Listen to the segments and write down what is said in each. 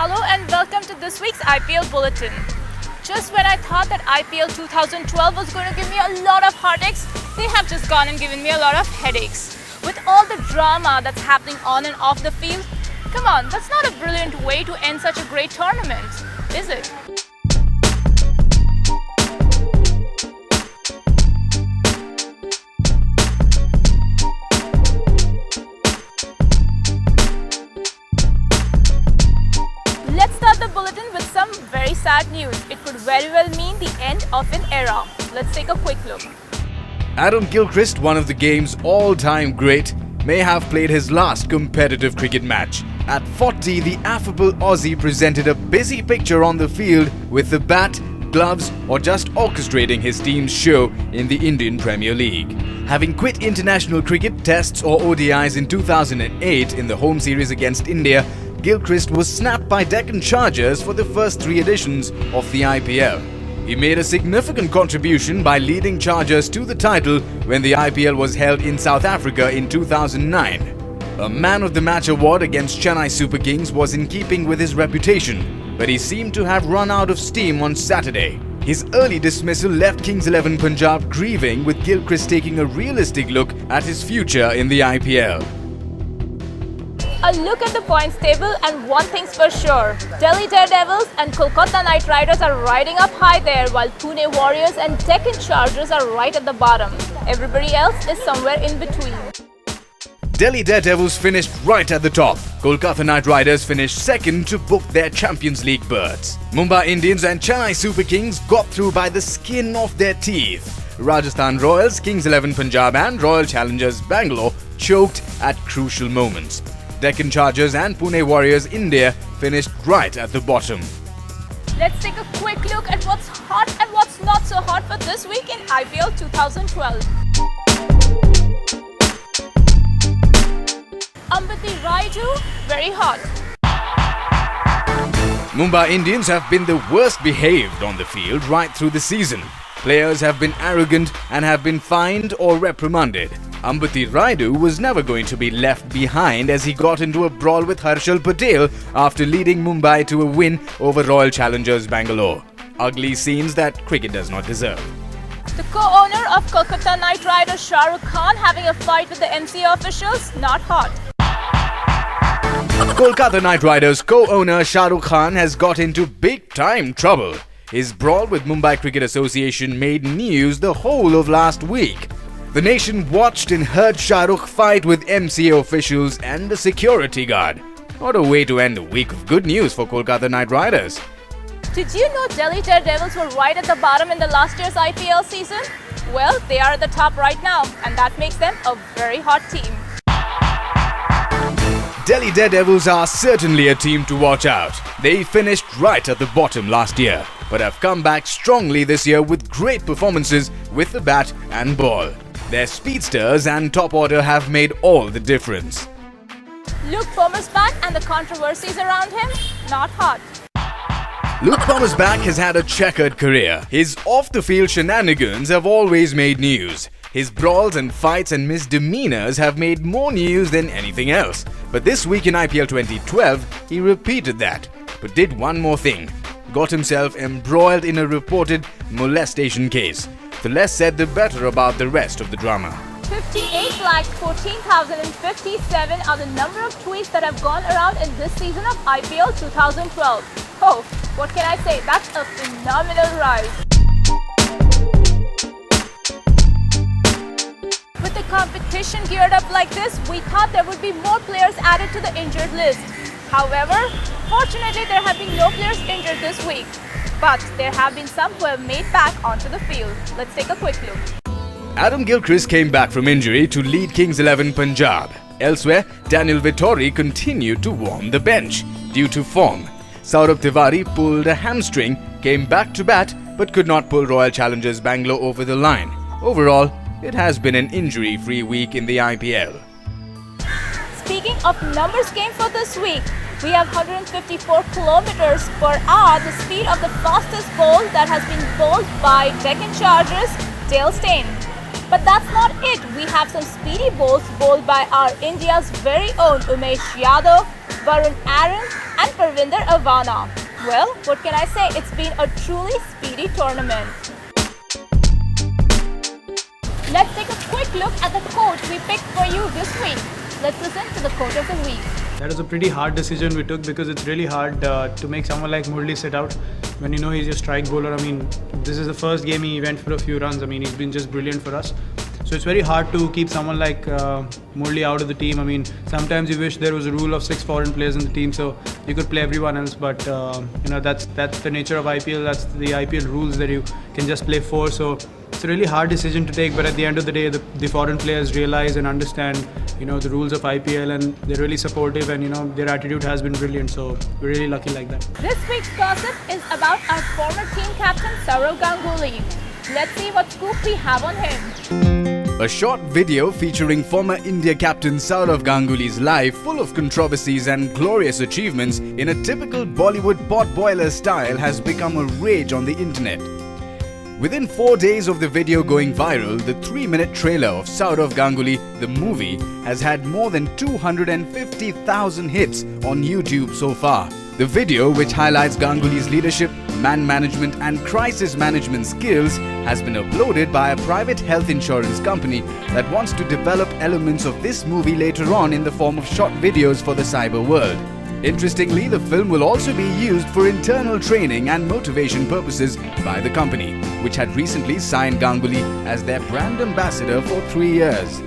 Hello and welcome to this week's IPL Bulletin. Just when I thought that IPL 2012 was going to give me a lot of heartaches, they have just gone and given me a lot of headaches. With all the drama that's happening on and off the field, come on, that's not a brilliant way to end such a great tournament, is it? Let's start the bulletin with some very sad news. It could very well mean the end of an era. Let's take a quick look. Adam Gilchrist, one of the game's all-time great, may have played his last competitive cricket match. At 40, the affable Aussie presented a busy picture on the field with the bat, gloves, or just orchestrating his team's show in the Indian Premier League. Having quit international cricket tests or ODIs in 2008 in the home series against India, Gilchrist was snapped by Deccan Chargers for the first 3 editions of the IPL. He made a significant contribution by leading Chargers to the title when the IPL was held in South Africa in 2009. A Man of the Match award against Chennai Super Kings was in keeping with his reputation, but he seemed to have run out of steam on Saturday. His early dismissal left Kings 11 Punjab grieving, with Gilchrist taking a realistic look at his future in the IPL. A look at the points table and one thing's for sure. Delhi Daredevils and Kolkata Knight Riders are riding up high there, while Pune Warriors and Deccan Chargers are right at the bottom. Everybody else is somewhere in between. Delhi Daredevils finished right at the top. Kolkata Knight Riders finished second to book their Champions League berths. Mumbai Indians and Chennai Super Kings got through by the skin of their teeth. Rajasthan Royals, Kings 11 Punjab and Royal Challengers Bangalore choked at crucial moments. Deccan Chargers and Pune Warriors India finished right at the bottom. Let's take a quick look at what's hot and what's not so hot for this week in IPL 2012. Ambati Raidu, very hot. Mumbai Indians have been the worst behaved on the field right through the season. Players have been arrogant and have been fined or reprimanded. Ambati Raidu was never going to be left behind as he got into a brawl with Harshal Patel after leading Mumbai to a win over Royal Challengers Bangalore. Ugly scenes that cricket does not deserve. The co-owner of Kolkata Knight Riders, Shah Rukh Khan, having a fight with the MCA officials, not hot. Kolkata Knight Riders co-owner Shah Rukh Khan has got into big-time trouble. His brawl with Mumbai Cricket Association made news the whole of last week. The nation watched and heard Shah Rukh fight with MCA officials and a security guard. What a way to end a week of good news for Kolkata Knight Riders. Did you know Delhi Daredevils were right at the bottom in the last year's IPL season? Well, they are at the top right now, and that makes them a very hot team. Delhi Daredevils are certainly a team to watch out. They finished right at the bottom last year, but have come back strongly this year with great performances with the bat and ball. Their speedsters and top order have made all the difference. Luke Palmer's back and the controversies around him, not hot. Luke Palmer's back has had a checkered career. His off-the-field shenanigans have always made news. His brawls and fights and misdemeanors have made more news than anything else. But this week in IPL 2012, he repeated that, but did one more thing. Got himself embroiled in a reported molestation case. The less said, the better about the rest of the drama. 58,14,057 are the number of tweets that have gone around in this season of IPL 2012. Oh, what can I say? That's a phenomenal rise. With the competition geared up like this, we thought there would be more players added to the injured list. However, fortunately there have been no players injured this week. But there have been some who have made back onto the field. Let's take a quick look. Adam Gilchrist came back from injury to lead Kings 11 Punjab. Elsewhere, Daniel Vittori continued to warm the bench due to form. Saurabh Tiwari pulled a hamstring, came back to bat but could not pull Royal Challengers Bangalore over the line. Overall, it has been an injury-free week in the IPL. Speaking of numbers game for this week, we have 154 kilometers per hour, the speed of the fastest ball that has been bowled by Deccan Chargers, Dale Steyn. But that's not it. We have some speedy bowls bowled by our India's very own Umesh Yadav, Varun Aaron and Parvinder Avana. Well, what can I say? It's been a truly speedy tournament. Let's take a quick look at the quote we picked for you this week. Let's listen to the quote of the week. That was a pretty hard decision we took because it's really hard to make someone like Murli sit out when you know he's your strike bowler. I mean, this is the first game he went for a few runs. I mean, he's been just brilliant for us. So it's very hard to keep someone like Murli out of the team. I mean, sometimes you wish there was a rule of 6 foreign players in the team so you could play everyone else. But that's the nature of IPL. That's the IPL rules that you can just play 4. So it's a really hard decision to take. But at the end of the day, the foreign players realize and understand the rules of IPL, and they're really supportive, and their attitude has been brilliant. So we're really lucky like that. This week's gossip is about our former team captain Sourav Ganguly. Let's see what scoop we have on him. A short video featuring former India captain Sourav Ganguly's life, full of controversies and glorious achievements in a typical Bollywood pot boiler style, has become a rage on the internet. Within 4 days of the video going viral, the 3-minute trailer of Sourav Ganguly, the movie, has had more than 250,000 hits on YouTube so far. The video, which highlights Ganguly's leadership, man management and crisis management skills, has been uploaded by a private health insurance company that wants to develop elements of this movie later on in the form of short videos for the cyber world. Interestingly, the film will also be used for internal training and motivation purposes by the company, which had recently signed Ganguly as their brand ambassador for 3 years.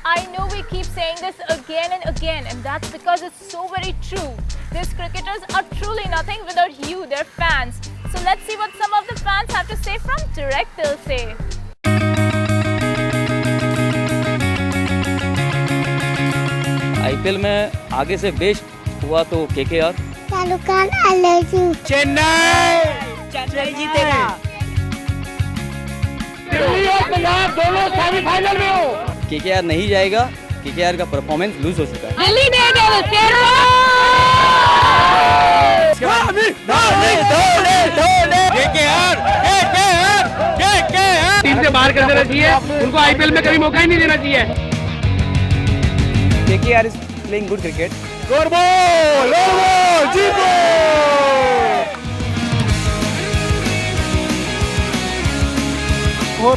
I know we keep saying this again and again, and that's because it's so very true. These cricketers are truly nothing without you, their fans. So let's see what some of the fans have to say from Direct Till Say. IPL में आगे से best हुआ तो KKR. Chennai जीतेगा। दिल्ली और पंजाब दोनों semifinal में हो। केकेआर नहीं जाएगा, केकेआर का परफॉर्मेंस लूज हो चुका है। दिल्ली नहीं टीम से बाहर कर देना चाहिए, उनको आईपीएल में कभी मौका ही नहीं देना चाहिए। KKR is playing good cricket. और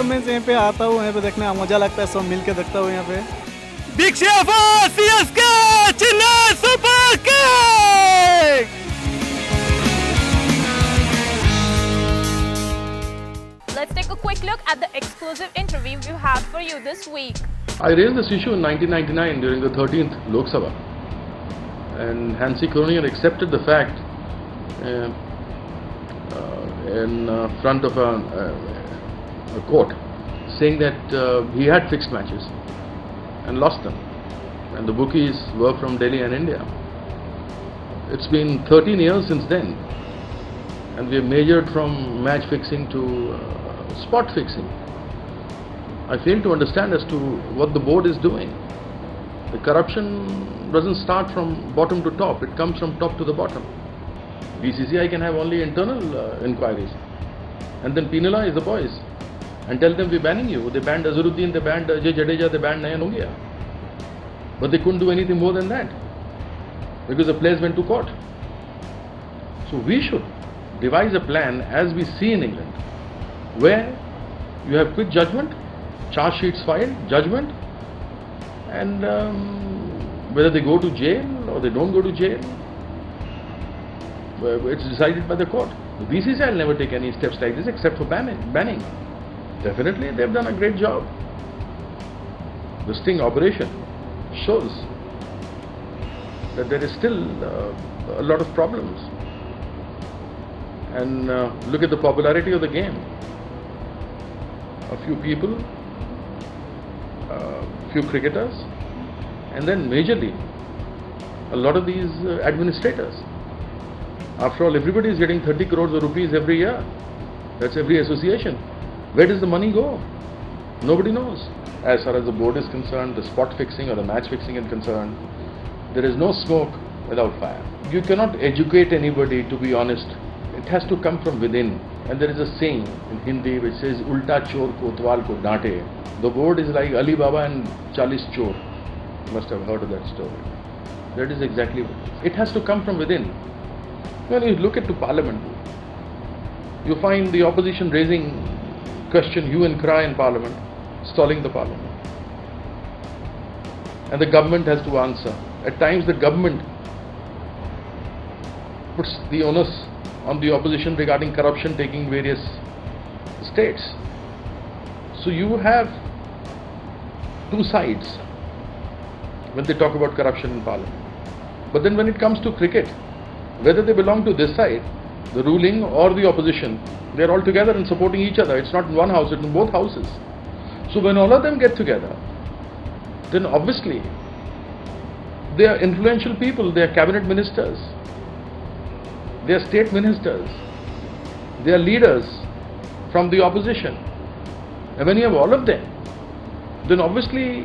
मैं यहाँ पे आता हूँ, यहाँ पे देखने का मजा लगता है, सब मिल के देखता हूँ यहाँ पे। Big cheer for CSK Chennai Super King! Let's take a quick look at the exclusive interview we have for you this week. I raised this issue in 1999 during the 13th Lok Sabha, and Hansi Kroninger accepted the fact in front of a court, saying that he had fixed matches and lost them, and the bookies were from Delhi and India. It's been 13 years since then, and we have measured from match fixing to spot fixing. I fail to understand as to what the board is doing. The corruption doesn't start from bottom to top, it comes from top to the bottom. BCCI can have only internal inquiries and then penalize the boys and tell them we're banning you. They banned Azharuddin, they banned Ajay Jadeja, they banned Nayan Ungia. But they couldn't do anything more than that because the players went to court. So we should devise a plan as we see in England, where you have quick judgment, charge sheets filed, judgment, and whether they go to jail or they don't go to jail, it's decided by the court. The BCCI will never take any steps like this except for banning. Definitely they've done a great job. The sting operation shows that there is still a lot of problems. And look at the popularity of the game. A few people, few cricketers, and then majorly a lot of these administrators. After all, everybody is getting 30 crores of rupees every year. That's every association. Where does the money go? Nobody knows. As far as the board is concerned, the spot fixing or the match fixing is concerned, there is no smoke without fire. You cannot educate anybody to be honest. It has to come from within. And there is a saying in Hindi which says, Ulta chor kotwal ko dante. The word is like Ali Baba and 40 chor. You must have heard of that story. That is exactly what it has to come from within. When you look into Parliament, you find the opposition raising question, hue and cry in Parliament, stalling the Parliament. And the government has to answer. At times the government puts the onus on the opposition regarding corruption taking various states. So you have two sides when they talk about corruption in Parliament. But then when it comes to cricket, whether they belong to this side, the ruling or the opposition, they are all together and supporting each other. It's not in one house, it's in both houses. So when all of them get together, then obviously they are influential people, they are cabinet ministers, they are state ministers, they are leaders from the opposition. And when you have all of them, then obviously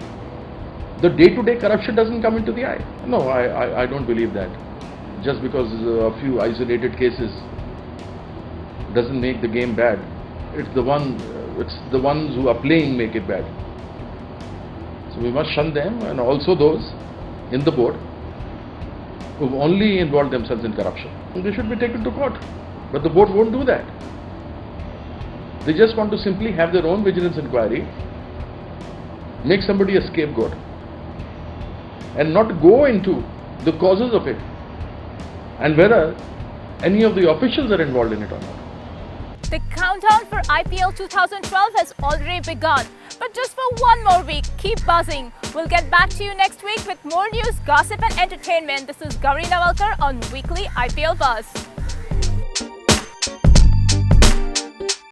the day-to-day corruption doesn't come into the eye. No, I don't believe that. Just because a few isolated cases doesn't make the game bad. It's the ones who are playing make it bad. So we must shun them, and also those in the board who only involved themselves in corruption. They should be taken to court. But the board won't do that. They just want to simply have their own vigilance inquiry, make somebody a scapegoat, and not go into the causes of it and whether any of the officials are involved in it or not. The countdown for IPL 2012 has already begun. But just for one more week, keep buzzing. We'll get back to you next week with more news, gossip and entertainment. This is Gauri Navalkar on Weekly IPL Buzz.